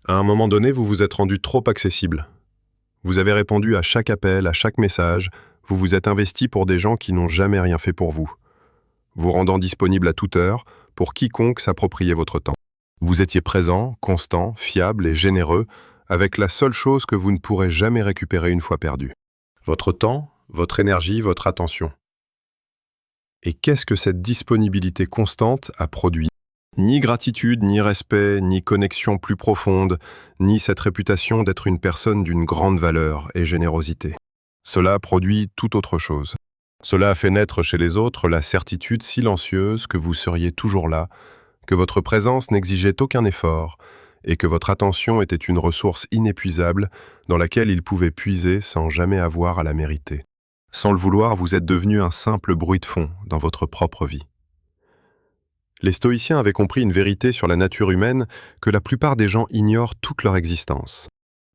À un moment donné, vous vous êtes rendu trop accessible. Vous avez répondu à chaque appel, à chaque message, vous vous êtes investi pour des gens qui n'ont jamais rien fait pour vous, vous rendant disponible à toute heure pour quiconque s'appropriait votre temps. Vous étiez présent, constant, fiable et généreux, avec la seule chose que vous ne pourrez jamais récupérer une fois perdu. Votre temps, votre énergie, votre attention. Et qu'est-ce que cette disponibilité constante a produit? Ni gratitude, ni respect, ni connexion plus profonde, ni cette réputation d'être une personne d'une grande valeur et générosité. Cela a produit tout autre chose. Cela a fait naître chez les autres la certitude silencieuse que vous seriez toujours là, que votre présence n'exigeait aucun effort et que votre attention était une ressource inépuisable dans laquelle ils pouvaient puiser sans jamais avoir à la mériter. Sans le vouloir, vous êtes devenu un simple bruit de fond dans votre propre vie. Les stoïciens avaient compris une vérité sur la nature humaine que la plupart des gens ignorent toute leur existence.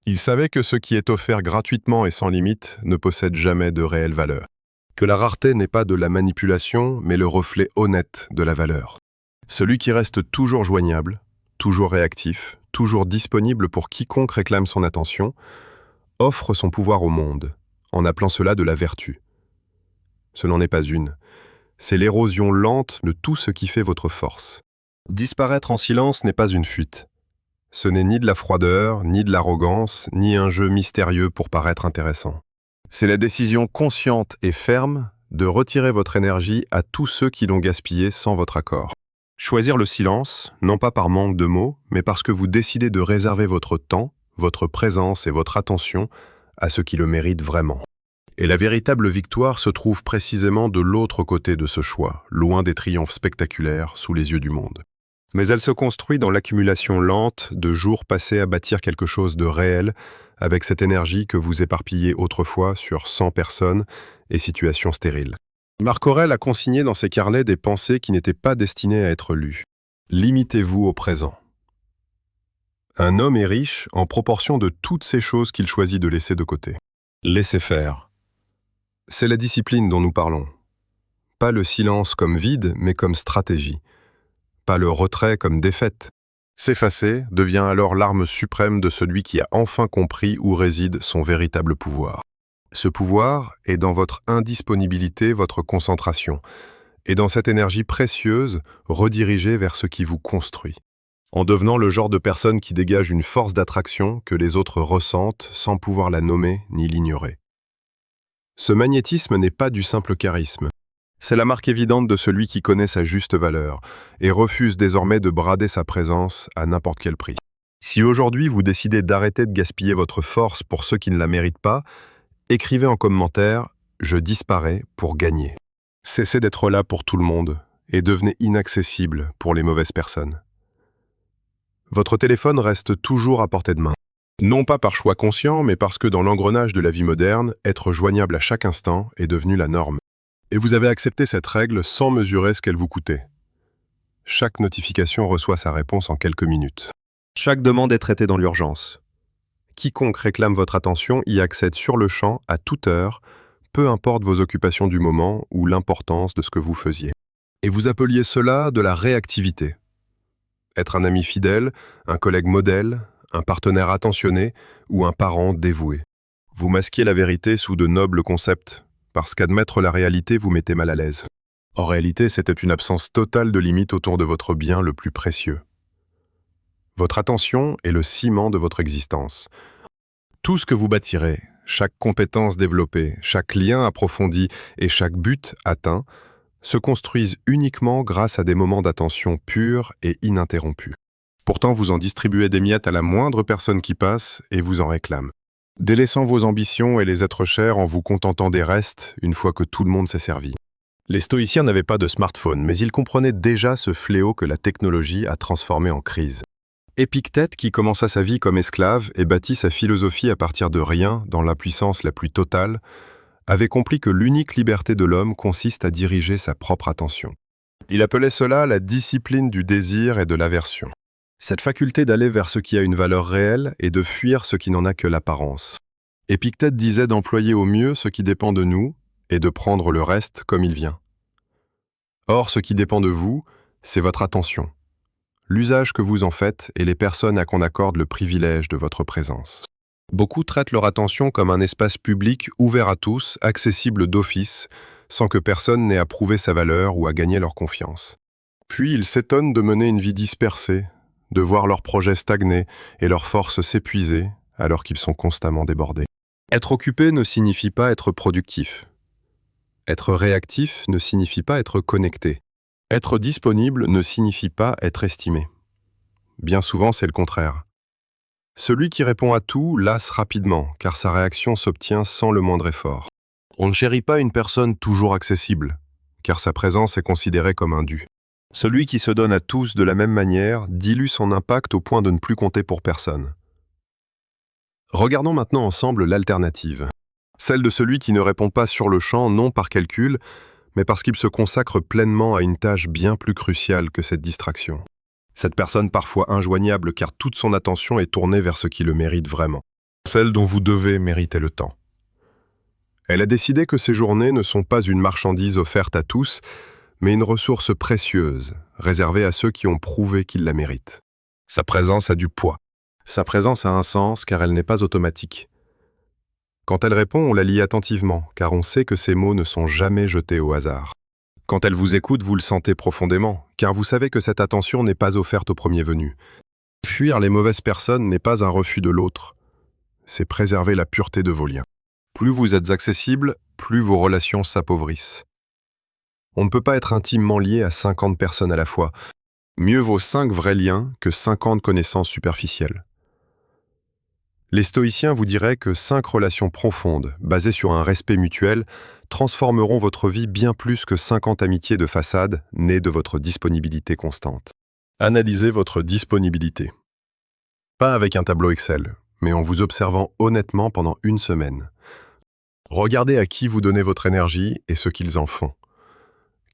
Ils savaient que ce qui est offert gratuitement et sans limite ne possède jamais de réelle valeur. Que la rareté n'est pas de la manipulation, mais le reflet honnête de la valeur. Celui qui reste toujours joignable, toujours réactif, toujours disponible pour quiconque réclame son attention, offre son pouvoir au monde, en appelant cela de la vertu. Ce n'en est pas une. C'est l'érosion lente de tout ce qui fait votre force. Disparaître en silence n'est pas une fuite. Ce n'est ni de la froideur, ni de l'arrogance, ni un jeu mystérieux pour paraître intéressant. C'est la décision consciente et ferme de retirer votre énergie à tous ceux qui l'ont gaspillée sans votre accord. Choisir le silence, non pas par manque de mots, mais parce que vous décidez de réserver votre temps, votre présence et votre attention à ceux qui le méritent vraiment. Et la véritable victoire se trouve précisément de l'autre côté de ce choix, loin des triomphes spectaculaires sous les yeux du monde. Mais elle se construit dans l'accumulation lente de jours passés à bâtir quelque chose de réel, avec cette énergie que vous éparpillez autrefois sur 100 personnes et situations stériles. Marc Aurèle a consigné dans ses carnets des pensées qui n'étaient pas destinées à être lues. Limitez-vous au présent. Un homme est riche en proportion de toutes ces choses qu'il choisit de laisser de côté. Laissez faire. C'est la discipline dont nous parlons. Pas le silence comme vide, mais comme stratégie. Pas le retrait comme défaite. S'effacer devient alors l'arme suprême de celui qui a enfin compris où réside son véritable pouvoir. Ce pouvoir est dans votre indisponibilité, votre concentration, et dans cette énergie précieuse redirigée vers ce qui vous construit, en devenant le genre de personne qui dégage une force d'attraction que les autres ressentent sans pouvoir la nommer ni l'ignorer. Ce magnétisme n'est pas du simple charisme. C'est la marque évidente de celui qui connaît sa juste valeur et refuse désormais de brader sa présence à n'importe quel prix. Si aujourd'hui vous décidez d'arrêter de gaspiller votre force pour ceux qui ne la méritent pas, écrivez en commentaire « Je disparais pour gagner ». Cessez d'être là pour tout le monde et devenez inaccessible pour les mauvaises personnes. Votre téléphone reste toujours à portée de main. Non pas par choix conscient, mais parce que dans l'engrenage de la vie moderne, être joignable à chaque instant est devenu la norme. Et vous avez accepté cette règle sans mesurer ce qu'elle vous coûtait. Chaque notification reçoit sa réponse en quelques minutes. Chaque demande est traitée dans l'urgence. Quiconque réclame votre attention y accède sur le champ à toute heure, peu importe vos occupations du moment ou l'importance de ce que vous faisiez. Et vous appeliez cela de la réactivité. Être un ami fidèle, un collègue modèle, un partenaire attentionné ou un parent dévoué. Vous masquiez la vérité sous de nobles concepts, parce qu'admettre la réalité vous mettait mal à l'aise. En réalité, c'était une absence totale de limite autour de votre bien le plus précieux. Votre attention est le ciment de votre existence. Tout ce que vous bâtirez, chaque compétence développée, chaque lien approfondi et chaque but atteint, se construisent uniquement grâce à des moments d'attention pure et ininterrompus. Pourtant, vous en distribuez des miettes à la moindre personne qui passe et vous en réclame. Délaissant vos ambitions et les êtres chers en vous contentant des restes une fois que tout le monde s'est servi. Les stoïciens n'avaient pas de smartphone, mais ils comprenaient déjà ce fléau que la technologie a transformé en crise. Épictète, qui commença sa vie comme esclave et bâtit sa philosophie à partir de rien dans l'impuissance la plus totale, avait compris que l'unique liberté de l'homme consiste à diriger sa propre attention. Il appelait cela la discipline du désir et de l'aversion. Cette faculté d'aller vers ce qui a une valeur réelle et de fuir ce qui n'en a que l'apparence. Épictète disait d'employer au mieux ce qui dépend de nous et de prendre le reste comme il vient. Or, ce qui dépend de vous, c'est votre attention. l'usage que vous en faites et les personnes à qu'on accorde le privilège de votre présence. Beaucoup traitent leur attention comme un espace public ouvert à tous, accessible d'office, sans que personne n'ait à prouver sa valeur ou à gagner leur confiance. Puis ils s'étonnent de mener une vie dispersée, de voir leurs projets stagner et leurs forces s'épuiser alors qu'ils sont constamment débordés. Être occupé ne signifie pas être productif. Être réactif ne signifie pas être connecté. Être disponible ne signifie pas être estimé. Bien souvent, c'est le contraire. Celui qui répond à tout lasse rapidement, car sa réaction s'obtient sans le moindre effort. On ne chérit pas une personne toujours accessible, car sa présence est considérée comme un dû. Celui qui se donne à tous de la même manière dilue son impact au point de ne plus compter pour personne. Regardons maintenant ensemble l'alternative. Celle de celui qui ne répond pas sur le champ, non par calcul, mais parce qu'il se consacre pleinement à une tâche bien plus cruciale que cette distraction. Cette personne parfois injoignable car toute son attention est tournée vers ce qui le mérite vraiment. Celle dont vous devez mériter le temps. Elle a décidé que ces journées ne sont pas une marchandise offerte à tous, mais une ressource précieuse, réservée à ceux qui ont prouvé qu'ils la méritent. Sa présence a du poids. Sa présence a un sens car elle n'est pas automatique. Quand elle répond, on la lit attentivement, car on sait que ses mots ne sont jamais jetés au hasard. Quand elle vous écoute, vous le sentez profondément, car vous savez que cette attention n'est pas offerte au premier venu. Fuir les mauvaises personnes n'est pas un refus de l'autre, c'est préserver la pureté de vos liens. Plus vous êtes accessible, plus vos relations s'appauvrissent. On ne peut pas être intimement lié à 50 personnes à la fois. Mieux vaut 5 vrais liens que 50 connaissances superficielles. Les stoïciens vous diraient que 5 relations profondes, basées sur un respect mutuel, transformeront votre vie bien plus que 50 amitiés de façade nées de votre disponibilité constante. Analysez votre disponibilité. Pas avec un tableau Excel, mais en vous observant honnêtement pendant une semaine. Regardez à qui vous donnez votre énergie et ce qu'ils en font.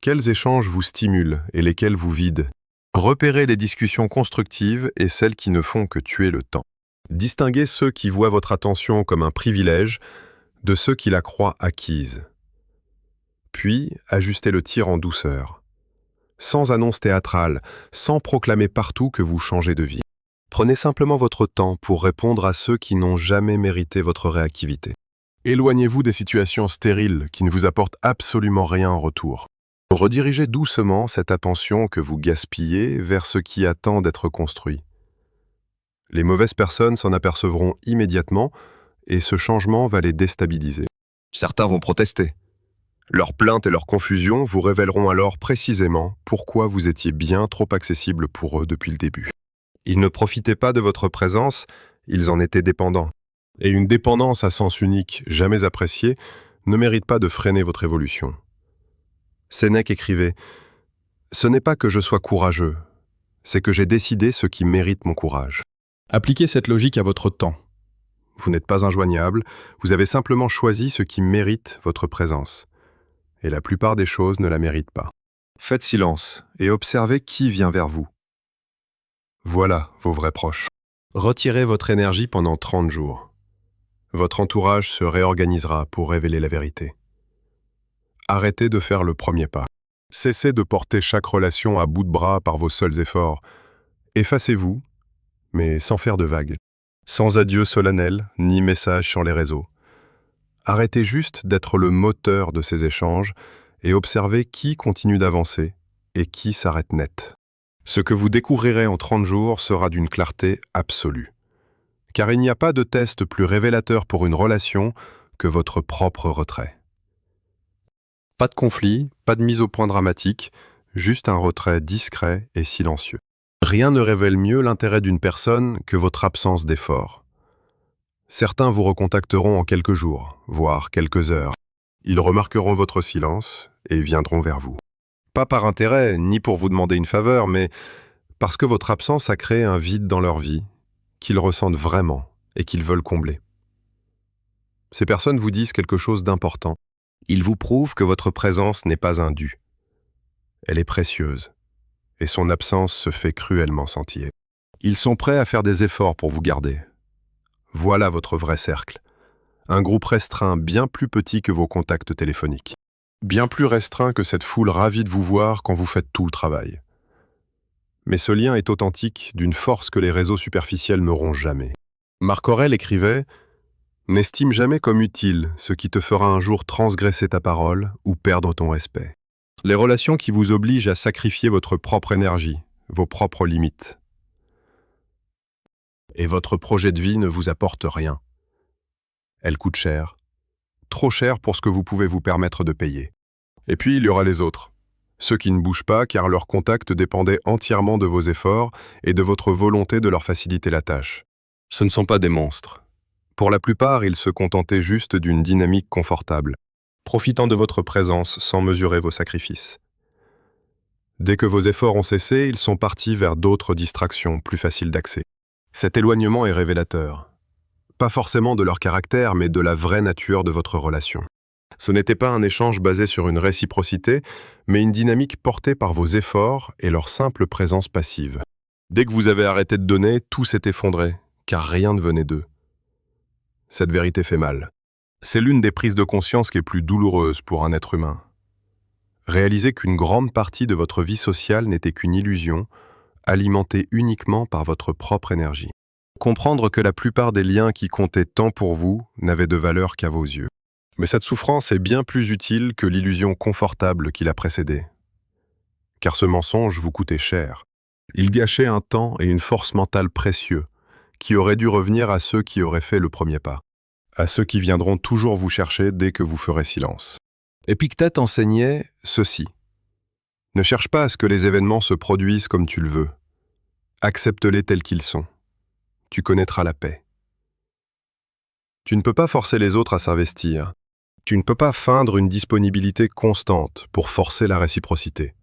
Quels échanges vous stimulent et lesquels vous vident. Repérez les discussions constructives et celles qui ne font que tuer le temps. Distinguez ceux qui voient votre attention comme un privilège de ceux qui la croient acquise. Puis, ajustez le tir en douceur. Sans annonce théâtrale, sans proclamer partout que vous changez de vie. Prenez simplement votre temps pour répondre à ceux qui n'ont jamais mérité votre réactivité. Éloignez-vous des situations stériles qui ne vous apportent absolument rien en retour. Redirigez doucement cette attention que vous gaspillez vers ce qui attend d'être construit. Les mauvaises personnes s'en apercevront immédiatement et ce changement va les déstabiliser. Certains vont protester. Leurs plaintes et leurs confusions vous révéleront alors précisément pourquoi vous étiez bien trop accessible pour eux depuis le début. Ils ne profitaient pas de votre présence, ils en étaient dépendants. Et une dépendance à sens unique, jamais appréciée, ne mérite pas de freiner votre évolution. Sénèque écrivait « Ce n'est pas que je sois courageux, c'est que j'ai décidé ce qui mérite mon courage. » Appliquez cette logique à votre temps. Vous n'êtes pas injoignable, vous avez simplement choisi ce qui mérite votre présence. Et la plupart des choses ne la méritent pas. Faites silence et observez qui vient vers vous. Voilà vos vrais proches. Retirez votre énergie pendant 30 jours. Votre entourage se réorganisera pour révéler la vérité. Arrêtez de faire le premier pas. Cessez de porter chaque relation à bout de bras par vos seuls efforts. Effacez-vous, mais sans faire de vagues. Sans adieu solennel, ni message sur les réseaux. Arrêtez juste d'être le moteur de ces échanges et observez qui continue d'avancer et qui s'arrête net. Ce que vous découvrirez en 30 jours sera d'une clarté absolue. Car il n'y a pas de test plus révélateur pour une relation que votre propre retrait. Pas de conflit, pas de mise au point dramatique, juste un retrait discret et silencieux. Rien ne révèle mieux l'intérêt d'une personne que votre absence d'effort. Certains vous recontacteront en quelques jours, voire quelques heures. Ils remarqueront votre silence et viendront vers vous. Pas par intérêt, ni pour vous demander une faveur, mais parce que votre absence a créé un vide dans leur vie, qu'ils ressentent vraiment et qu'ils veulent combler. Ces personnes vous disent quelque chose d'important. Ils vous prouvent que votre présence n'est pas un dû. Elle est précieuse, et son absence se fait cruellement sentir. Ils sont prêts à faire des efforts pour vous garder. Voilà votre vrai cercle. Un groupe restreint bien plus petit que vos contacts téléphoniques. Bien plus restreint que cette foule ravie de vous voir quand vous faites tout le travail. Mais ce lien est authentique, d'une force que les réseaux superficiels n'auront jamais. Marc Aurèle écrivait « N'estime jamais comme utile ce qui te fera un jour transgresser ta parole ou perdre ton respect. » Les relations qui vous obligent à sacrifier votre propre énergie, vos propres limites. Et votre projet de vie ne vous apporte rien. Elle coûte cher. Trop cher pour ce que vous pouvez vous permettre de payer. Et puis il y aura les autres. Ceux qui ne bougent pas car leur contact dépendait entièrement de vos efforts et de votre volonté de leur faciliter la tâche. Ce ne sont pas des monstres. Pour la plupart, ils se contentaient juste d'une dynamique confortable, profitant de votre présence sans mesurer vos sacrifices. Dès que vos efforts ont cessé, ils sont partis vers d'autres distractions plus faciles d'accès. Cet éloignement est révélateur. Pas forcément de leur caractère, mais de la vraie nature de votre relation. Ce n'était pas un échange basé sur une réciprocité, mais une dynamique portée par vos efforts et leur simple présence passive. Dès que vous avez arrêté de donner, tout s'est effondré, car rien ne venait d'eux. Cette vérité fait mal. C'est l'une des prises de conscience qui est plus douloureuse pour un être humain. Réalisez qu'une grande partie de votre vie sociale n'était qu'une illusion, alimentée uniquement par votre propre énergie. Comprendre que la plupart des liens qui comptaient tant pour vous n'avaient de valeur qu'à vos yeux. Mais cette souffrance est bien plus utile que l'illusion confortable qui l'a précédée. Car ce mensonge vous coûtait cher. Il gâchait un temps et une force mentale précieux, qui auraient dû revenir à ceux qui auraient fait le premier pas, à ceux qui viendront toujours vous chercher dès que vous ferez silence. Épictète enseignait ceci. Ne cherche pas à ce que les événements se produisent comme tu le veux. Accepte-les tels qu'ils sont. Tu connaîtras la paix. Tu ne peux pas forcer les autres à s'investir. Tu ne peux pas feindre une disponibilité constante pour forcer la réciprocité.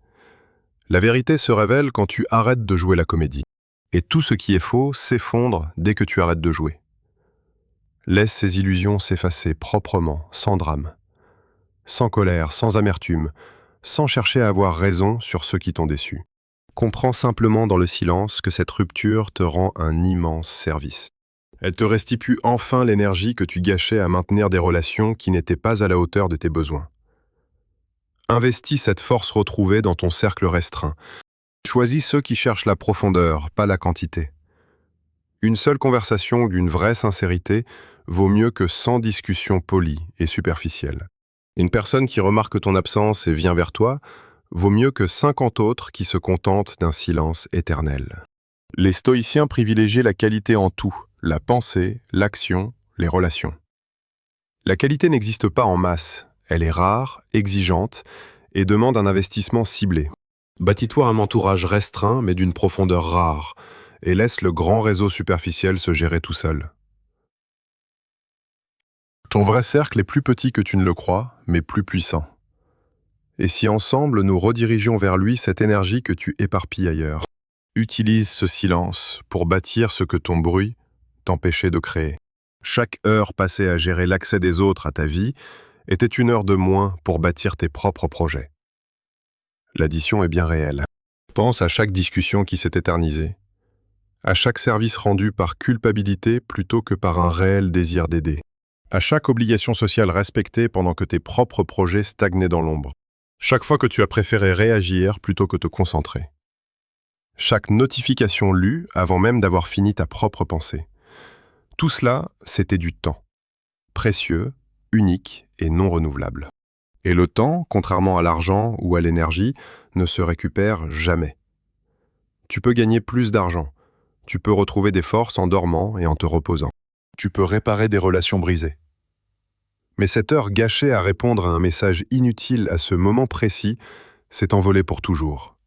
La vérité se révèle quand tu arrêtes de jouer la comédie. Et tout ce qui est faux s'effondre dès que tu arrêtes de jouer. Laisse ces illusions s'effacer proprement, sans drame. Sans colère, sans amertume, sans chercher à avoir raison sur ceux qui t'ont déçu. Comprends simplement dans le silence que cette rupture te rend un immense service. Elle te restitue enfin l'énergie que tu gâchais à maintenir des relations qui n'étaient pas à la hauteur de tes besoins. Investis cette force retrouvée dans ton cercle restreint. Choisis ceux qui cherchent la profondeur, pas la quantité. Une seule conversation d'une vraie sincérité vaut mieux que 100 discussions polies et superficielles. Une personne qui remarque ton absence et vient vers toi vaut mieux que 50 autres qui se contentent d'un silence éternel. Les stoïciens privilégiaient la qualité en tout, la pensée, l'action, les relations. La qualité n'existe pas en masse, elle est rare, exigeante et demande un investissement ciblé. Bâtis-toi un entourage restreint mais d'une profondeur rare et laisse le grand réseau superficiel se gérer tout seul. Ton vrai cercle est plus petit que tu ne le crois, mais plus puissant. Et si ensemble nous redirigeons vers lui cette énergie que tu éparpilles ailleurs. Utilise ce silence pour bâtir ce que ton bruit t'empêchait de créer. Chaque heure passée à gérer l'accès des autres à ta vie était une heure de moins pour bâtir tes propres projets. L'addition est bien réelle. Pense à chaque discussion qui s'est éternisée, à chaque service rendu par culpabilité plutôt que par un réel désir d'aider, à chaque obligation sociale respectée pendant que tes propres projets stagnaient dans l'ombre, chaque fois que tu as préféré réagir plutôt que te concentrer, chaque notification lue avant même d'avoir fini ta propre pensée. Tout cela, c'était du temps, précieux, unique et non renouvelable. Et le temps, contrairement à l'argent ou à l'énergie, ne se récupère jamais. Tu peux gagner plus d'argent, tu peux retrouver des forces en dormant et en te reposant. Tu peux réparer des relations brisées. Mais cette heure gâchée à répondre à un message inutile à ce moment précis s'est envolée pour toujours.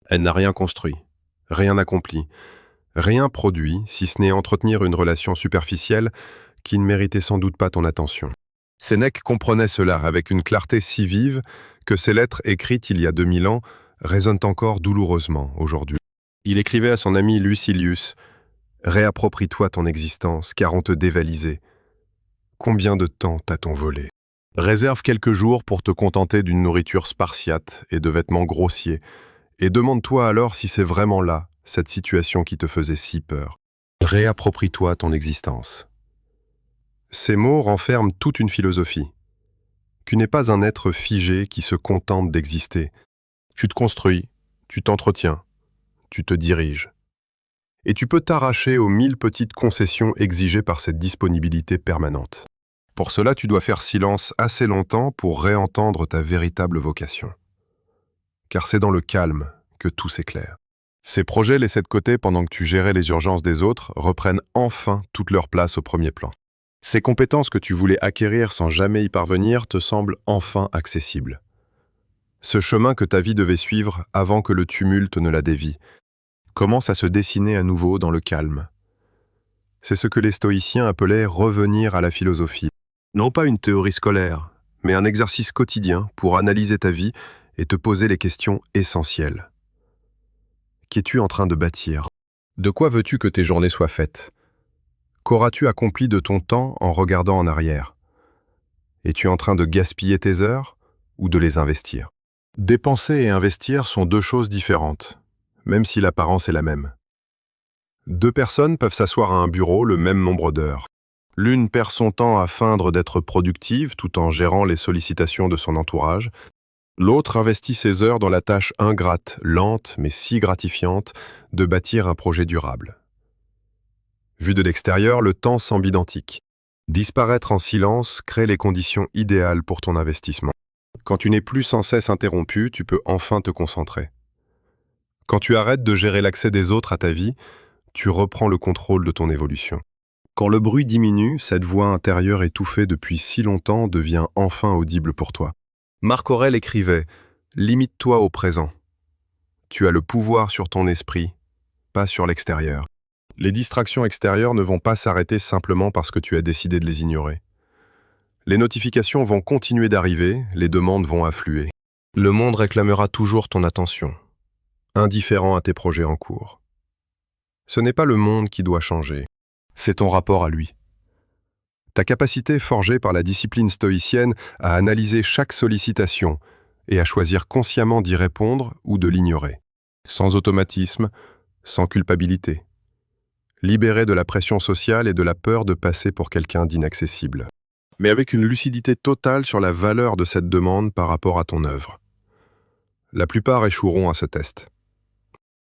Elle n'a rien construit, rien accompli, rien produit, si ce n'est entretenir une relation superficielle qui ne méritait sans doute pas ton attention. Sénèque comprenait cela avec une clarté si vive que ses lettres écrites il y a 2000 ans résonnent encore douloureusement aujourd'hui. Il écrivait à son ami Lucilius « Réapproprie-toi ton existence, car on te dévalisait. Combien de temps t'a-t-on volé ? Réserve quelques jours pour te contenter d'une nourriture spartiate et de vêtements grossiers, et demande-toi alors si c'est vraiment là, cette situation qui te faisait si peur. Réapproprie-toi ton existence. » Ces mots renferment toute une philosophie. Tu n'es pas un être figé qui se contente d'exister. Tu te construis, tu t'entretiens, tu te diriges. Et tu peux t'arracher aux 1000 petites concessions exigées par cette disponibilité permanente. Pour cela, tu dois faire silence assez longtemps pour réentendre ta véritable vocation. Car c'est dans le calme que tout s'éclaire. Ces projets laissés de côté pendant que tu gérais les urgences des autres reprennent enfin toute leur place au premier plan. Ces compétences que tu voulais acquérir sans jamais y parvenir te semblent enfin accessibles. Ce chemin que ta vie devait suivre avant que le tumulte ne la dévie commence à se dessiner à nouveau dans le calme. C'est ce que les stoïciens appelaient revenir à la philosophie. Non pas une théorie scolaire, mais un exercice quotidien pour analyser ta vie et te poser les questions essentielles. Qu'es-tu en train de bâtir? De quoi veux-tu que tes journées soient faites? Qu'auras-tu accompli de ton temps en regardant en arrière? Es-tu en train de gaspiller tes heures ou de les investir? Dépenser et investir sont deux choses différentes, même si l'apparence est la même. Deux personnes peuvent s'asseoir à un bureau le même nombre d'heures. L'une perd son temps à feindre d'être productive tout en gérant les sollicitations de son entourage. L'autre investit ses heures dans la tâche ingrate, lente mais si gratifiante de bâtir un projet durable. Vu de l'extérieur, le temps semble identique. Disparaître en silence crée les conditions idéales pour ton investissement. Quand tu n'es plus sans cesse interrompu, tu peux enfin te concentrer. Quand tu arrêtes de gérer l'accès des autres à ta vie, tu reprends le contrôle de ton évolution. Quand le bruit diminue, cette voix intérieure étouffée depuis si longtemps devient enfin audible pour toi. Marc Aurèle écrivait « Limite-toi au présent. Tu as le pouvoir sur ton esprit, pas sur l'extérieur. Les distractions extérieures ne vont pas s'arrêter simplement parce que tu as décidé de les ignorer. Les notifications vont continuer d'arriver, les demandes vont affluer. Le monde réclamera toujours ton attention, indifférent à tes projets en cours. Ce n'est pas le monde qui doit changer, c'est ton rapport à lui. Ta capacité forgée par la discipline stoïcienne à analyser chaque sollicitation et à choisir consciemment d'y répondre ou de l'ignorer. Sans automatisme, sans culpabilité. Libéré de la pression sociale et de la peur de passer pour quelqu'un d'inaccessible. Mais avec une lucidité totale sur la valeur de cette demande par rapport à ton œuvre. La plupart échoueront à ce test.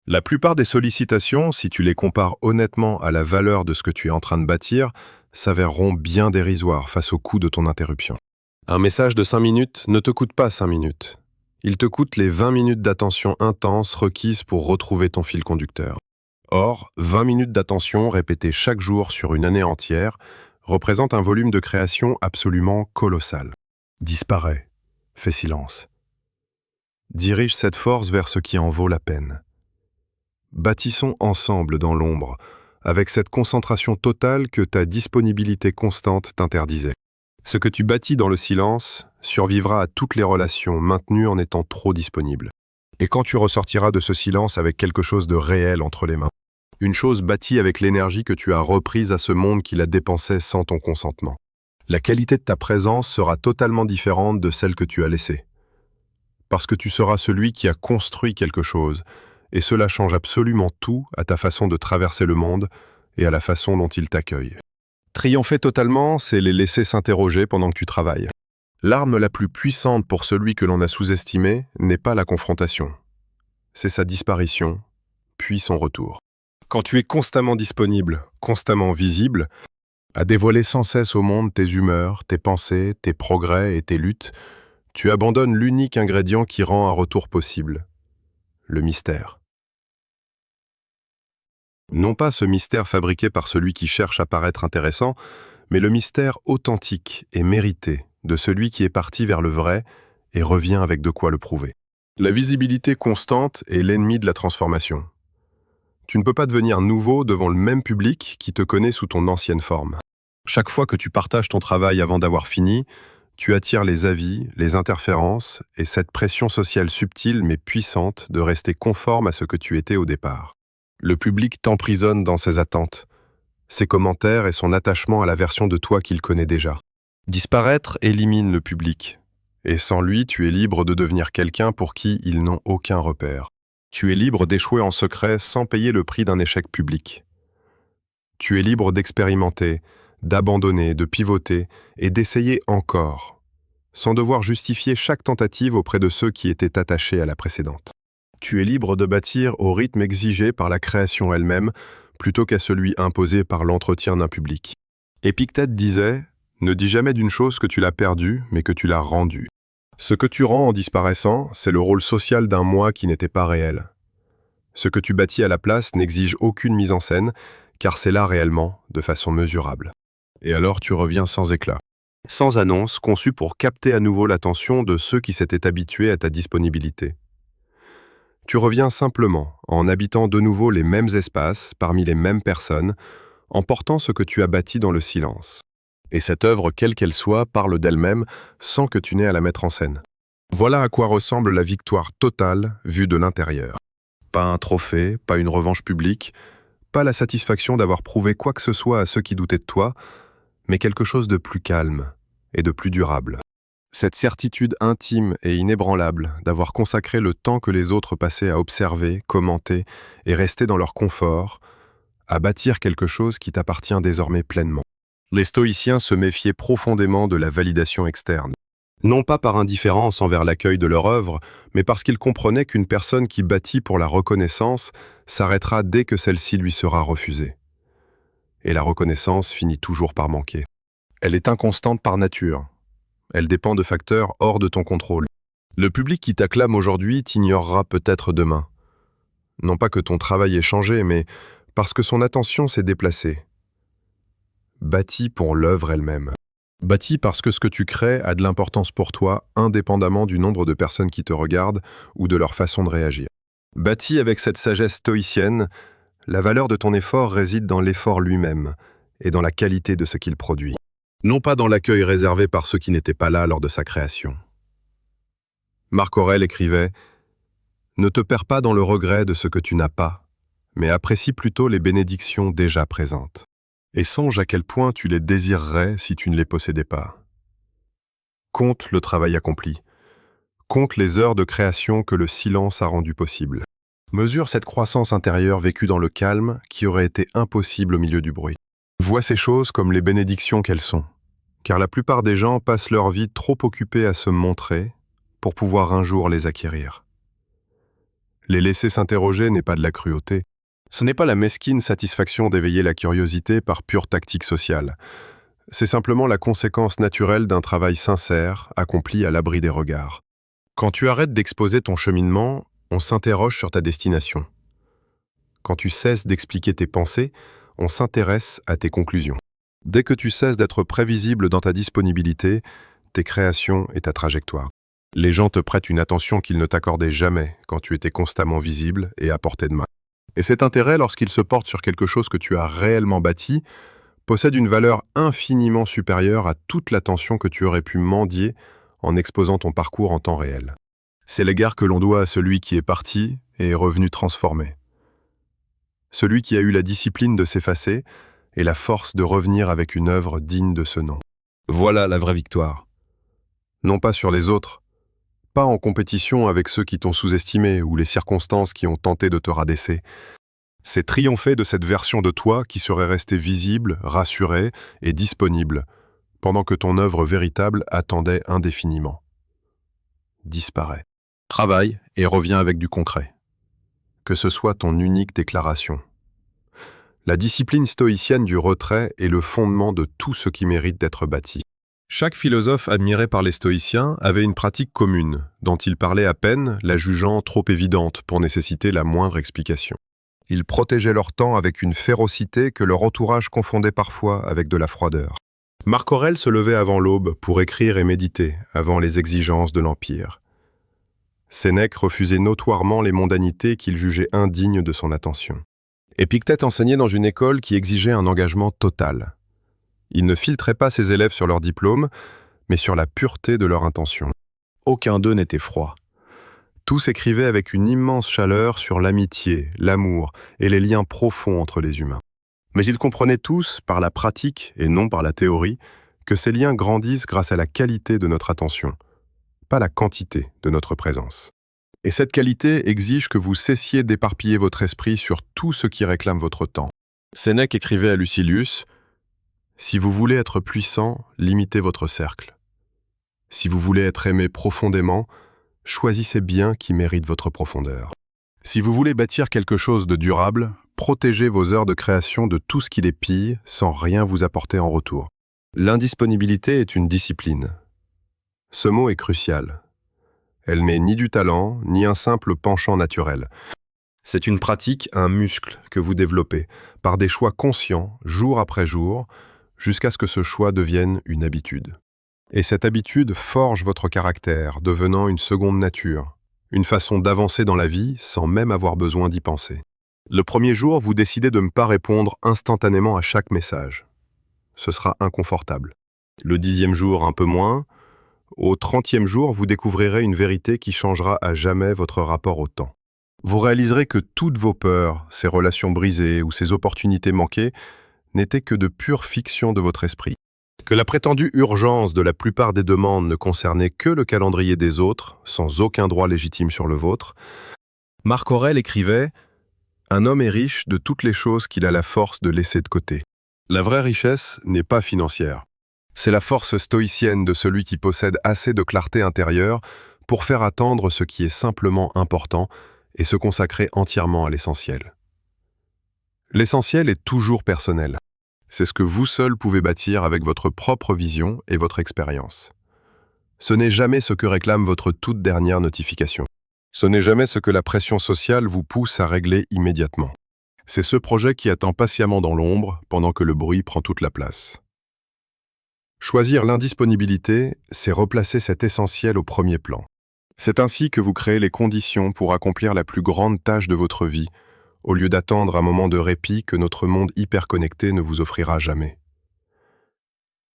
La plupart des sollicitations, si tu les compares honnêtement à la valeur de ce que tu es en train de bâtir, s'avèreront bien dérisoires face au coût de ton interruption. Un message de 5 minutes ne te coûte pas 5 minutes. Il te coûte les 20 minutes d'attention intense requises pour retrouver ton fil conducteur. Or, 20 minutes d'attention répétées chaque jour sur une année entière représentent un volume de création absolument colossal. Disparais, fais silence. Dirige cette force vers ce qui en vaut la peine. Bâtissons ensemble dans l'ombre, avec cette concentration totale que ta disponibilité constante t'interdisait. Ce que tu bâtis dans le silence survivra à toutes les relations maintenues en étant trop disponible. Et quand tu ressortiras de ce silence avec quelque chose de réel entre les mains, une chose bâtie avec l'énergie que tu as reprise à ce monde qui la dépensait sans ton consentement, la qualité de ta présence sera totalement différente de celle que tu as laissée. Parce que tu seras celui qui a construit quelque chose, et cela change absolument tout à ta façon de traverser le monde et à la façon dont il t'accueille. Triompher totalement, c'est les laisser s'interroger pendant que tu travailles. L'arme la plus puissante pour celui que l'on a sous-estimé n'est pas la confrontation. C'est sa disparition, puis son retour. Quand tu es constamment disponible, constamment visible, à dévoiler sans cesse au monde tes humeurs, tes pensées, tes progrès et tes luttes, tu abandonnes l'unique ingrédient qui rend un retour possible, le mystère. Non pas ce mystère fabriqué par celui qui cherche à paraître intéressant, mais le mystère authentique et mérité de celui qui est parti vers le vrai et revient avec de quoi le prouver. La visibilité constante est l'ennemi de la transformation. Tu ne peux pas devenir nouveau devant le même public qui te connaît sous ton ancienne forme. Chaque fois que tu partages ton travail avant d'avoir fini, tu attires les avis, les interférences et cette pression sociale subtile mais puissante de rester conforme à ce que tu étais au départ. Le public t'emprisonne dans ses attentes, ses commentaires et son attachement à la version de toi qu'il connaît déjà. Disparaître élimine le public, et sans lui, tu es libre de devenir quelqu'un pour qui ils n'ont aucun repère. Tu es libre d'échouer en secret sans payer le prix d'un échec public. Tu es libre d'expérimenter, d'abandonner, de pivoter et d'essayer encore, sans devoir justifier chaque tentative auprès de ceux qui étaient attachés à la précédente. Tu es libre de bâtir au rythme exigé par la création elle-même, plutôt qu'à celui imposé par l'entretien d'un public. Épictète disait « Ne dis jamais d'une chose que tu l'as perdue, mais que tu l'as rendue ». Ce que tu rends en disparaissant, c'est le rôle social d'un moi qui n'était pas réel. Ce que tu bâtis à la place n'exige aucune mise en scène, car c'est là réellement, de façon mesurable. Et alors tu reviens sans éclat. Sans annonce, conçu pour capter à nouveau l'attention de ceux qui s'étaient habitués à ta disponibilité. Tu reviens simplement, en habitant de nouveau les mêmes espaces, parmi les mêmes personnes, en portant ce que tu as bâti dans le silence. Et cette œuvre, quelle qu'elle soit, parle d'elle-même sans que tu n'aies à la mettre en scène. Voilà à quoi ressemble la victoire totale vue de l'intérieur. Pas un trophée, pas une revanche publique, pas la satisfaction d'avoir prouvé quoi que ce soit à ceux qui doutaient de toi, mais quelque chose de plus calme et de plus durable. Cette certitude intime et inébranlable d'avoir consacré le temps que les autres passaient à observer, commenter et rester dans leur confort, à bâtir quelque chose qui t'appartient désormais pleinement. Les stoïciens se méfiaient profondément de la validation externe. Non pas par indifférence envers l'accueil de leur œuvre, mais parce qu'ils comprenaient qu'une personne qui bâtit pour la reconnaissance s'arrêtera dès que celle-ci lui sera refusée. Et la reconnaissance finit toujours par manquer. Elle est inconstante par nature. Elle dépend de facteurs hors de ton contrôle. Le public qui t'acclame aujourd'hui t'ignorera peut-être demain. Non pas que ton travail ait changé, mais parce que son attention s'est déplacée. Bâti pour l'œuvre elle-même. Bâti parce que ce que tu crées a de l'importance pour toi, indépendamment du nombre de personnes qui te regardent ou de leur façon de réagir. Bâti avec cette sagesse stoïcienne, la valeur de ton effort réside dans l'effort lui-même et dans la qualité de ce qu'il produit. Non pas dans l'accueil réservé par ceux qui n'étaient pas là lors de sa création. Marc Aurèle écrivait « Ne te perds pas dans le regret de ce que tu n'as pas, mais apprécie plutôt les bénédictions déjà présentes. Et songe à quel point tu les désirerais si tu ne les possédais pas. Compte le travail accompli. Compte les heures de création que le silence a rendu possible. Mesure cette croissance intérieure vécue dans le calme qui aurait été impossible au milieu du bruit. Vois ces choses comme les bénédictions qu'elles sont, car la plupart des gens passent leur vie trop occupés à se montrer pour pouvoir un jour les acquérir. Les laisser s'interroger n'est pas de la cruauté. Ce n'est pas la mesquine satisfaction d'éveiller la curiosité par pure tactique sociale. C'est simplement la conséquence naturelle d'un travail sincère, accompli à l'abri des regards. Quand tu arrêtes d'exposer ton cheminement, on s'interroge sur ta destination. Quand tu cesses d'expliquer tes pensées, on s'intéresse à tes conclusions. Dès que tu cesses d'être prévisible dans ta disponibilité, tes créations et ta trajectoire. Les gens te prêtent une attention qu'ils ne t'accordaient jamais quand tu étais constamment visible et à portée de main. Et cet intérêt, lorsqu'il se porte sur quelque chose que tu as réellement bâti, possède une valeur infiniment supérieure à toute l'attention que tu aurais pu mendier en exposant ton parcours en temps réel. C'est l'égard que l'on doit à celui qui est parti et est revenu transformé. Celui qui a eu la discipline de s'effacer et la force de revenir avec une œuvre digne de ce nom. Voilà la vraie victoire. Non pas sur les autres, pas en compétition avec ceux qui t'ont sous-estimé ou les circonstances qui ont tenté de te rabaisser. C'est triompher de cette version de toi qui serait restée visible, rassurée et disponible, pendant que ton œuvre véritable attendait indéfiniment. Disparaît. Travaille et reviens avec du concret. Que ce soit ton unique déclaration. La discipline stoïcienne du retrait est le fondement de tout ce qui mérite d'être bâti. Chaque philosophe admiré par les stoïciens avait une pratique commune, dont ils parlaient à peine, la jugeant trop évidente pour nécessiter la moindre explication. Ils protégeaient leur temps avec une férocité que leur entourage confondait parfois avec de la froideur. Marc Aurèle se levait avant l'aube pour écrire et méditer, avant les exigences de l'Empire. Sénèque refusait notoirement les mondanités qu'il jugeait indignes de son attention. Épictète enseignait dans une école qui exigeait un engagement total. Il ne filtrait pas ses élèves sur leur diplôme, mais sur la pureté de leur intention. Aucun d'eux n'était froid. Tous écrivaient avec une immense chaleur sur l'amitié, l'amour et les liens profonds entre les humains. Mais ils comprenaient tous, par la pratique et non par la théorie, que ces liens grandissent grâce à la qualité de notre attention, pas la quantité de notre présence. Et cette qualité exige que vous cessiez d'éparpiller votre esprit sur tout ce qui réclame votre temps. Sénèque écrivait à Lucilius « Si vous voulez être puissant, limitez votre cercle. Si vous voulez être aimé profondément, choisissez bien qui mérite votre profondeur. » Si vous voulez bâtir quelque chose de durable, protégez vos heures de création de tout ce qui les pille sans rien vous apporter en retour. L'indisponibilité est une discipline. Ce mot est crucial. Elle n'est ni du talent, ni un simple penchant naturel. C'est une pratique, un muscle que vous développez, par des choix conscients, jour après jour, jusqu'à ce que ce choix devienne une habitude. Et cette habitude forge votre caractère, devenant une seconde nature, une façon d'avancer dans la vie sans même avoir besoin d'y penser. Le premier jour, vous décidez de ne pas répondre instantanément à chaque message. Ce sera inconfortable. Le 10e jour, un peu moins. Au 30e jour, vous découvrirez une vérité qui changera à jamais votre rapport au temps. Vous réaliserez que toutes vos peurs, ces relations brisées ou ces opportunités manquées n'étaient que de pure fiction de votre esprit. Que la prétendue urgence de la plupart des demandes ne concernait que le calendrier des autres, sans aucun droit légitime sur le vôtre. Marc Aurèle écrivait « Un homme est riche de toutes les choses qu'il a la force de laisser de côté. La vraie richesse n'est pas financière. C'est la force stoïcienne de celui qui possède assez de clarté intérieure pour faire attendre ce qui est simplement important et se consacrer entièrement à l'essentiel. L'essentiel est toujours personnel. C'est ce que vous seul pouvez bâtir avec votre propre vision et votre expérience. Ce n'est jamais ce que réclame votre toute dernière notification. Ce n'est jamais ce que la pression sociale vous pousse à régler immédiatement. C'est ce projet qui attend patiemment dans l'ombre pendant que le bruit prend toute la place. Choisir l'indisponibilité, c'est replacer cet essentiel au premier plan. C'est ainsi que vous créez les conditions pour accomplir la plus grande tâche de votre vie, au lieu d'attendre un moment de répit que notre monde hyper-connecté ne vous offrira jamais.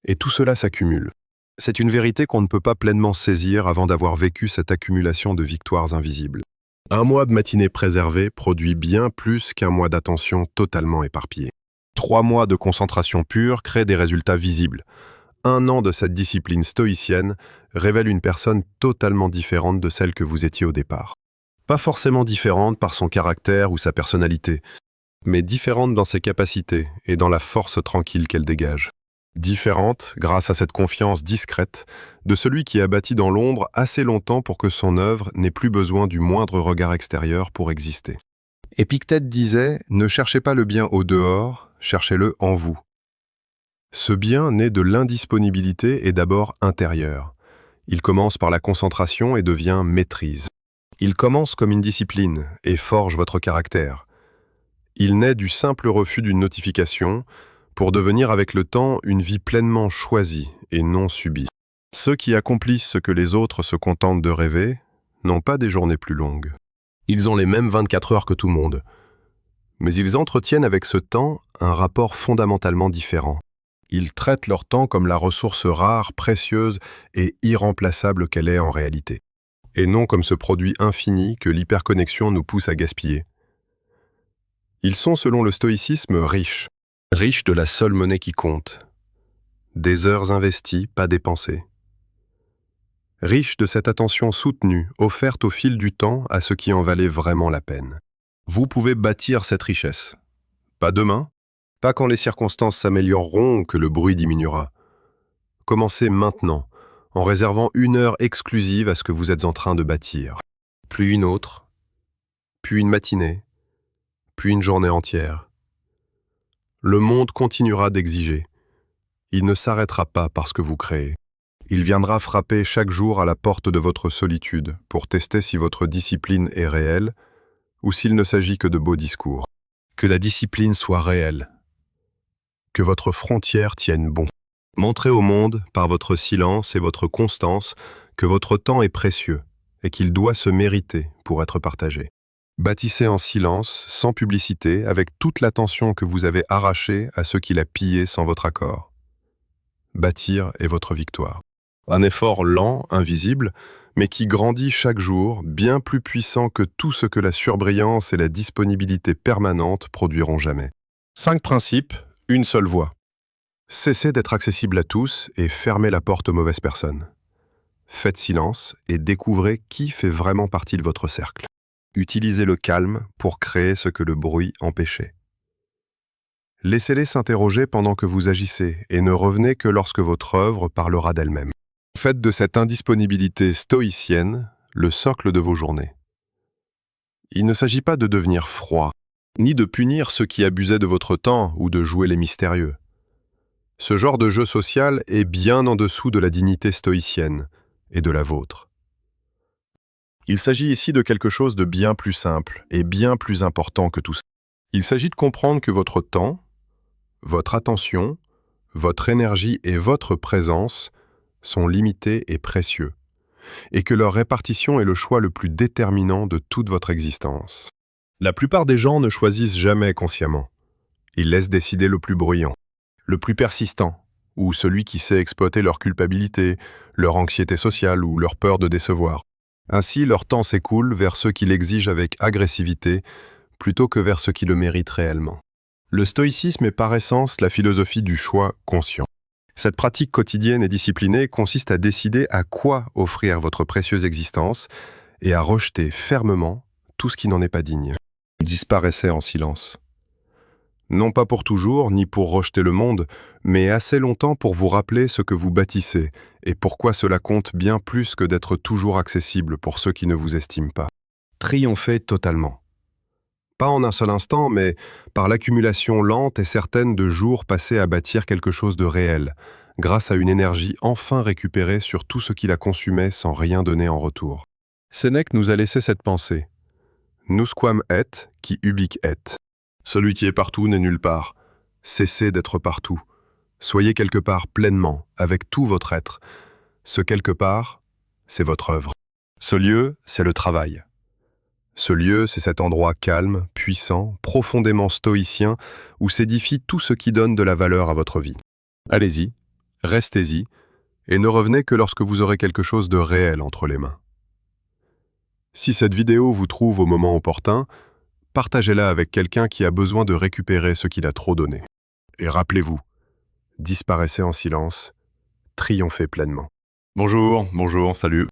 Et tout cela s'accumule. C'est une vérité qu'on ne peut pas pleinement saisir avant d'avoir vécu cette accumulation de victoires invisibles. Un mois de matinée préservée produit bien plus qu'un mois d'attention totalement éparpillée. 3 mois de concentration pure créent des résultats visibles. 1 an de cette discipline stoïcienne révèle une personne totalement différente de celle que vous étiez au départ. Pas forcément différente par son caractère ou sa personnalité, mais différente dans ses capacités et dans la force tranquille qu'elle dégage. Différente grâce à cette confiance discrète de celui qui a bâti dans l'ombre assez longtemps pour que son œuvre n'ait plus besoin du moindre regard extérieur pour exister. Épictète disait « Ne cherchez pas le bien au dehors, cherchez-le en vous ». Ce bien né de l'indisponibilité est d'abord intérieur. Il commence par la concentration et devient maîtrise. Il commence comme une discipline et forge votre caractère. Il naît du simple refus d'une notification pour devenir avec le temps une vie pleinement choisie et non subie. Ceux qui accomplissent ce que les autres se contentent de rêver n'ont pas des journées plus longues. Ils ont les mêmes 24 heures que tout le monde. Mais ils entretiennent avec ce temps un rapport fondamentalement différent. Ils traitent leur temps comme la ressource rare, précieuse et irremplaçable qu'elle est en réalité, et non comme ce produit infini que l'hyperconnexion nous pousse à gaspiller. Ils sont, selon le stoïcisme, riches de la seule monnaie qui compte, des heures investies, pas dépensées. Riches de cette attention soutenue, offerte au fil du temps à ce qui en valait vraiment la peine. Vous pouvez bâtir cette richesse. Pas demain, pas quand les circonstances s'amélioreront ou que le bruit diminuera. Commencez maintenant, en réservant 1 heure exclusive à ce que vous êtes en train de bâtir. Puis une autre, puis une matinée, puis une journée entière. Le monde continuera d'exiger. Il ne s'arrêtera pas parce que vous créez. Il viendra frapper chaque jour à la porte de votre solitude pour tester si votre discipline est réelle ou s'il ne s'agit que de beaux discours. Que la discipline soit réelle. Que votre frontière tienne bon. Montrez au monde, par votre silence et votre constance, que votre temps est précieux et qu'il doit se mériter pour être partagé. Bâtissez en silence, sans publicité, avec toute l'attention que vous avez arrachée à ceux qui l'a pillé sans votre accord. Bâtir est votre victoire. Un effort lent, invisible, mais qui grandit chaque jour, bien plus puissant que tout ce que la surbrillance et la disponibilité permanente produiront jamais. 5 principes, une seule voie. Cessez d'être accessible à tous et fermez la porte aux mauvaises personnes. Faites silence et découvrez qui fait vraiment partie de votre cercle. Utilisez le calme pour créer ce que le bruit empêchait. Laissez-les s'interroger pendant que vous agissez et ne revenez que lorsque votre œuvre parlera d'elle-même. Faites de cette indisponibilité stoïcienne le socle de vos journées. Il ne s'agit pas de devenir froid, ni de punir ceux qui abusaient de votre temps ou de jouer les mystérieux. Ce genre de jeu social est bien en dessous de la dignité stoïcienne et de la vôtre. Il s'agit ici de quelque chose de bien plus simple et bien plus important que tout ça. Il s'agit de comprendre que votre temps, votre attention, votre énergie et votre présence sont limités et précieux, et que leur répartition est le choix le plus déterminant de toute votre existence. La plupart des gens ne choisissent jamais consciemment. Ils laissent décider le plus bruyant, le plus persistant, ou celui qui sait exploiter leur culpabilité, leur anxiété sociale ou leur peur de décevoir. Ainsi, leur temps s'écoule vers ceux qui l'exigent avec agressivité, plutôt que vers ceux qui le méritent réellement. Le stoïcisme est par essence la philosophie du choix conscient. Cette pratique quotidienne et disciplinée consiste à décider à quoi offrir votre précieuse existence et à rejeter fermement tout ce qui n'en est pas digne. Disparaissez en silence. Non pas pour toujours, ni pour rejeter le monde, mais assez longtemps pour vous rappeler ce que vous bâtissez et pourquoi cela compte bien plus que d'être toujours accessible pour ceux qui ne vous estiment pas. Triomphez totalement. Pas en un seul instant, mais par l'accumulation lente et certaine de jours passés à bâtir quelque chose de réel, grâce à une énergie enfin récupérée sur tout ce qui la consumait sans rien donner en retour. Sénèque nous a laissé cette pensée. Nusquam et, qui ubique et. Celui qui est partout n'est nulle part. Cessez d'être partout. Soyez quelque part pleinement, avec tout votre être. Ce quelque part, c'est votre œuvre. Ce lieu, c'est le travail. Ce lieu, c'est cet endroit calme, puissant, profondément stoïcien, où s'édifie tout ce qui donne de la valeur à votre vie. Allez-y, restez-y, et ne revenez que lorsque vous aurez quelque chose de réel entre les mains. Si cette vidéo vous trouve au moment opportun, partagez-la avec quelqu'un qui a besoin de récupérer ce qu'il a trop donné. Et rappelez-vous, disparaissez en silence, triomphez pleinement. Bonjour, salut.